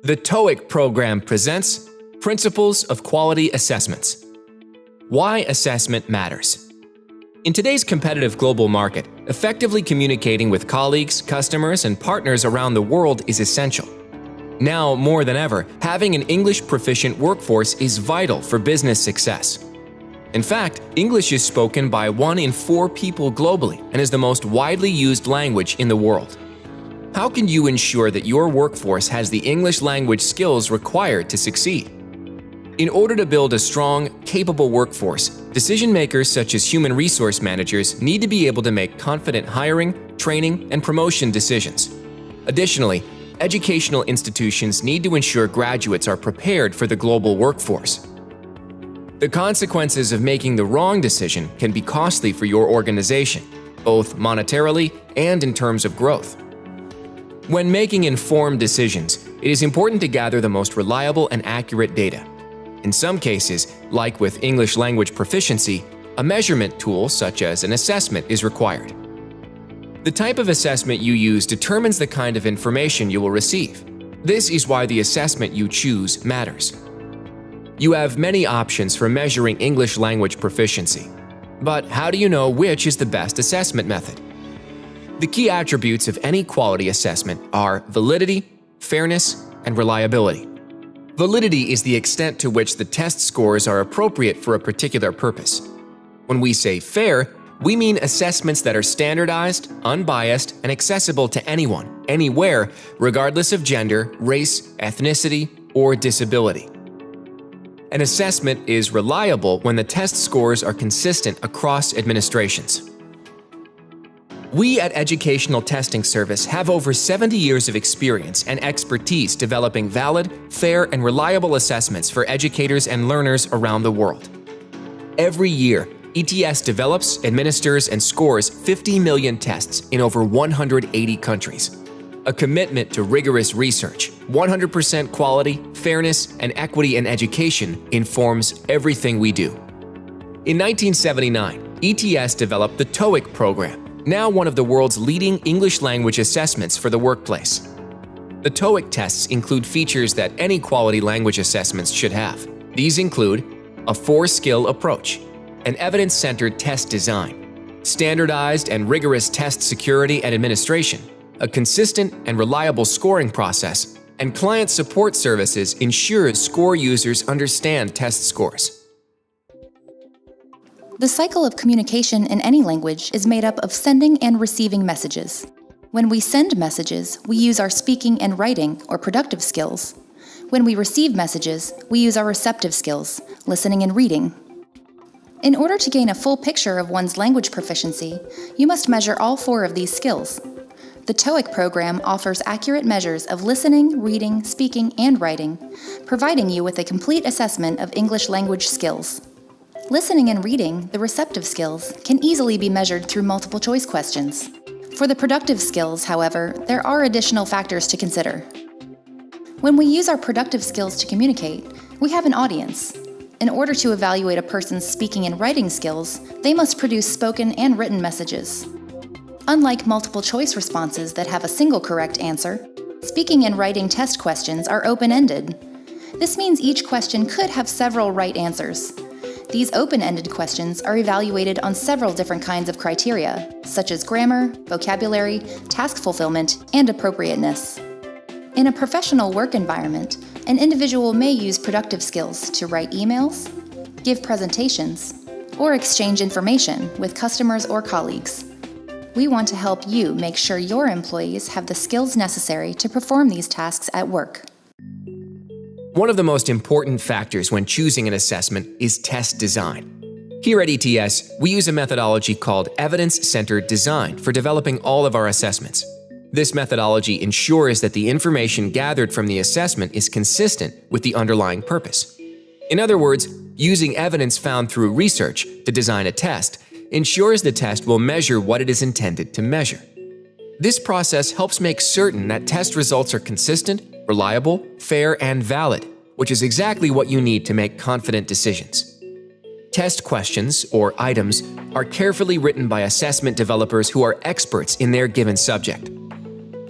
The TOEIC program presents Principles of Quality Assessments. Why assessment matters. In today's competitive global market, effectively communicating with colleagues, customers, and partners around the world is essential. Now, more than ever, having an English proficient workforce is vital for business success. In fact, English is spoken by 1 in 4 people globally and is the most widely used language in the world. How can you ensure that your workforce has the English language skills required to succeed? In order to build a strong, capable workforce, decision makers such as human resource managers need to be able to make confident hiring, training, and promotion decisions. Additionally, educational institutions need to ensure graduates are prepared for the global workforce. The consequences of making the wrong decision can be costly for your organization, both monetarily and in terms of growth. When making informed decisions, it is important to gather the most reliable and accurate data. In some cases, like with English language proficiency, a measurement tool such as an assessment is required. The type of assessment you use determines the kind of information you will receive. This is why the assessment you choose matters. You have many options for measuring English language proficiency. But how do you know which is the best assessment method? The key attributes of any quality assessment are validity, fairness, and reliability. Validity is the extent to which the test scores are appropriate for a particular purpose. When we say fair, we mean assessments that are standardized, unbiased, and accessible to anyone, anywhere, regardless of gender, race, ethnicity, or disability. An assessment is reliable when the test scores are consistent across administrations. We at Educational Testing Service have over 70 years of experience and expertise developing valid, fair, and reliable assessments for educators and learners around the world. Every year, ETS develops, administers, and scores 50 million tests in over 180 countries. A commitment to rigorous research, 100% quality, fairness, and equity in education informs everything we do. In 1979, ETS developed the TOEIC program, now one of the world's leading English language assessments for the workplace. The TOEIC tests include features that any quality language assessments should have. These include a 4-skill approach, an evidence-centered test design, standardized and rigorous test security and administration, a consistent and reliable scoring process, and client support services ensure score users understand test scores. The cycle of communication in any language is made up of sending and receiving messages. When we send messages, we use our speaking and writing, or productive skills. When we receive messages, we use our receptive skills, listening and reading. In order to gain a full picture of one's language proficiency, you must measure all 4 of these skills. The TOEIC program offers accurate measures of listening, reading, speaking, and writing, providing you with a complete assessment of English language skills. Listening and reading, the receptive skills, can easily be measured through multiple choice questions. For the productive skills, however, there are additional factors to consider. When we use our productive skills to communicate, we have an audience. In order to evaluate a person's speaking and writing skills, they must produce spoken and written messages. Unlike multiple choice responses that have a single correct answer, speaking and writing test questions are open-ended. This means each question could have several right answers. These open-ended questions are evaluated on several different kinds of criteria, such as grammar, vocabulary, task fulfillment, and appropriateness. In a professional work environment, an individual may use productive skills to write emails, give presentations, or exchange information with customers or colleagues. We want to help you make sure your employees have the skills necessary to perform these tasks at work. One of the most important factors when choosing an assessment is test design. Here at ETS, we use a methodology called evidence-centered design for developing all of our assessments. This methodology ensures that the information gathered from the assessment is consistent with the underlying purpose. In other words, using evidence found through research to design a test ensures the test will measure what it is intended to measure. This process helps make certain that test results are consistent, reliable, fair, and valid, which is exactly what you need to make confident decisions. Test questions, or items, are carefully written by assessment developers who are experts in their given subject.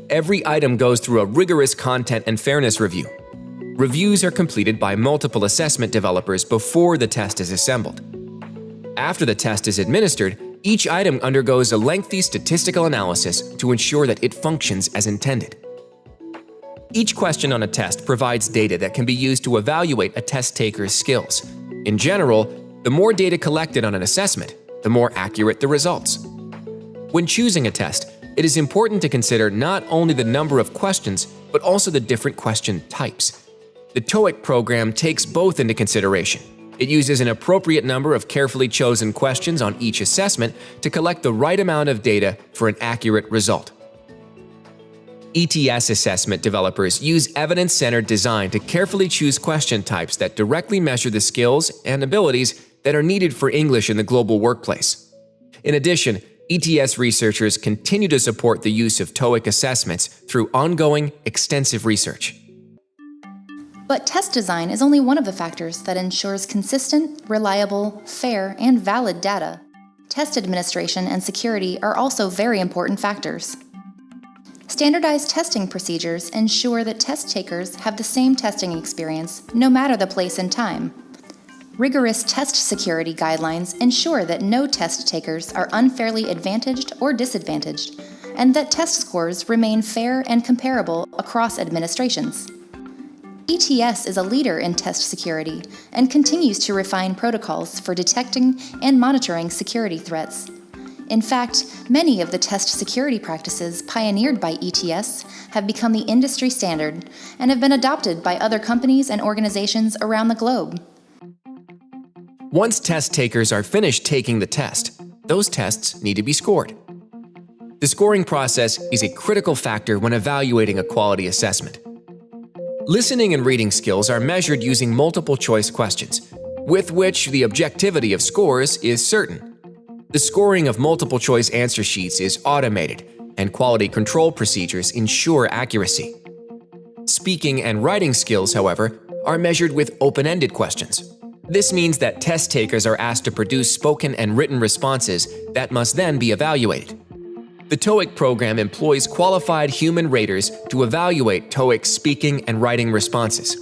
Every item goes through a rigorous content and fairness review. Reviews are completed by multiple assessment developers before the test is assembled. After the test is administered, each item undergoes a lengthy statistical analysis to ensure that it functions as intended. Each question on a test provides data that can be used to evaluate a test taker's skills. In general, the more data collected on an assessment, the more accurate the results. When choosing a test, it is important to consider not only the number of questions, but also the different question types. The TOEIC program takes both into consideration. It uses an appropriate number of carefully chosen questions on each assessment to collect the right amount of data for an accurate result. ETS assessment developers use evidence-centered design to carefully choose question types that directly measure the skills and abilities that are needed for English in the global workplace. In addition, ETS researchers continue to support the use of TOEIC assessments through ongoing, extensive research. But test design is only one of the factors that ensures consistent, reliable, fair, and valid data. Test administration and security are also very important factors. Standardized testing procedures ensure that test takers have the same testing experience no matter the place and time. Rigorous test security guidelines ensure that no test takers are unfairly advantaged or disadvantaged, and that test scores remain fair and comparable across administrations. ETS is a leader in test security and continues to refine protocols for detecting and monitoring security threats. In fact, many of the test security practices pioneered by ETS have become the industry standard and have been adopted by other companies and organizations around the globe. Once test takers are finished taking the test, those tests need to be scored. The scoring process is a critical factor when evaluating a quality assessment. Listening and reading skills are measured using multiple-choice questions, with which the objectivity of scores is certain. The scoring of multiple-choice answer sheets is automated, and quality control procedures ensure accuracy. Speaking and writing skills, however, are measured with open-ended questions. This means that test takers are asked to produce spoken and written responses that must then be evaluated. The TOEIC program employs qualified human raters to evaluate TOEIC speaking and writing responses.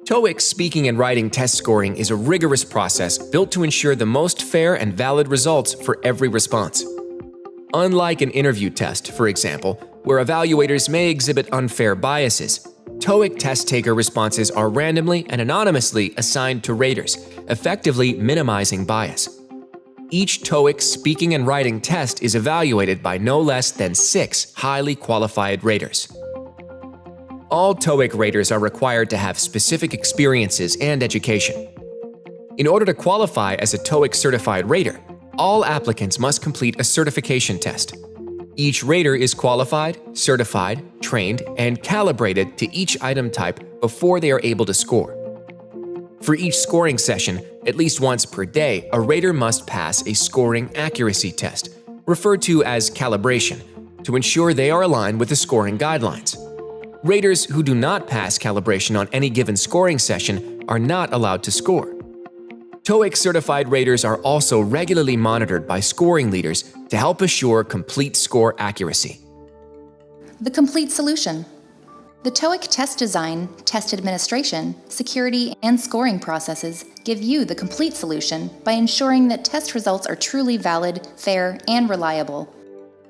TOEIC speaking and writing test scoring is a rigorous process built to ensure the most fair and valid results for every response. Unlike an interview test, for example, where evaluators may exhibit unfair biases, TOEIC test taker responses are randomly and anonymously assigned to raters, effectively minimizing bias. Each TOEIC speaking and writing test is evaluated by no less than 6 highly qualified raters. All TOEIC raters are required to have specific experiences and education. In order to qualify as a TOEIC certified rater, all applicants must complete a certification test. Each rater is qualified, certified, trained, and calibrated to each item type before they are able to score. For each scoring session, at least once per day, a rater must pass a scoring accuracy test, referred to as calibration, to ensure they are aligned with the scoring guidelines. Raters who do not pass calibration on any given scoring session are not allowed to score. TOEIC certified raters are also regularly monitored by scoring leaders to help assure complete score accuracy. The complete solution. The TOEIC test design, test administration, security, and scoring processes give you the complete solution by ensuring that test results are truly valid, fair, and reliable.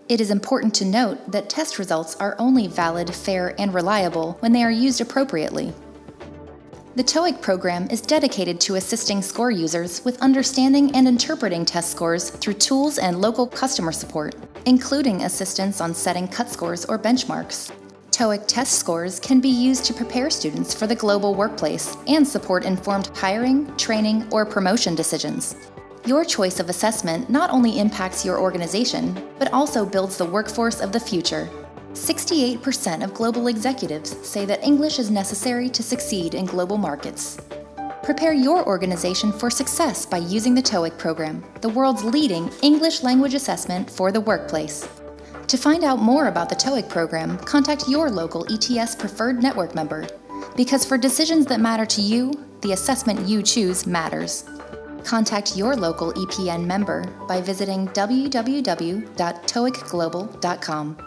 It is important to note that test results are only valid, fair, and reliable when they are used appropriately. The TOEIC program is dedicated to assisting score users with understanding and interpreting test scores through tools and local customer support, including assistance on setting cut scores or benchmarks. TOEIC test scores can be used to prepare students for the global workplace and support informed hiring, training, or promotion decisions. Your choice of assessment not only impacts your organization, but also builds the workforce of the future. 68% of global executives say that English is necessary to succeed in global markets. Prepare your organization for success by using the TOEIC program, the world's leading English language assessment for the workplace. To find out more about the TOEIC program, contact your local ETS preferred network member. Because for decisions that matter to you, the assessment you choose matters. Contact your local EPN member by visiting www.toeicglobal.com.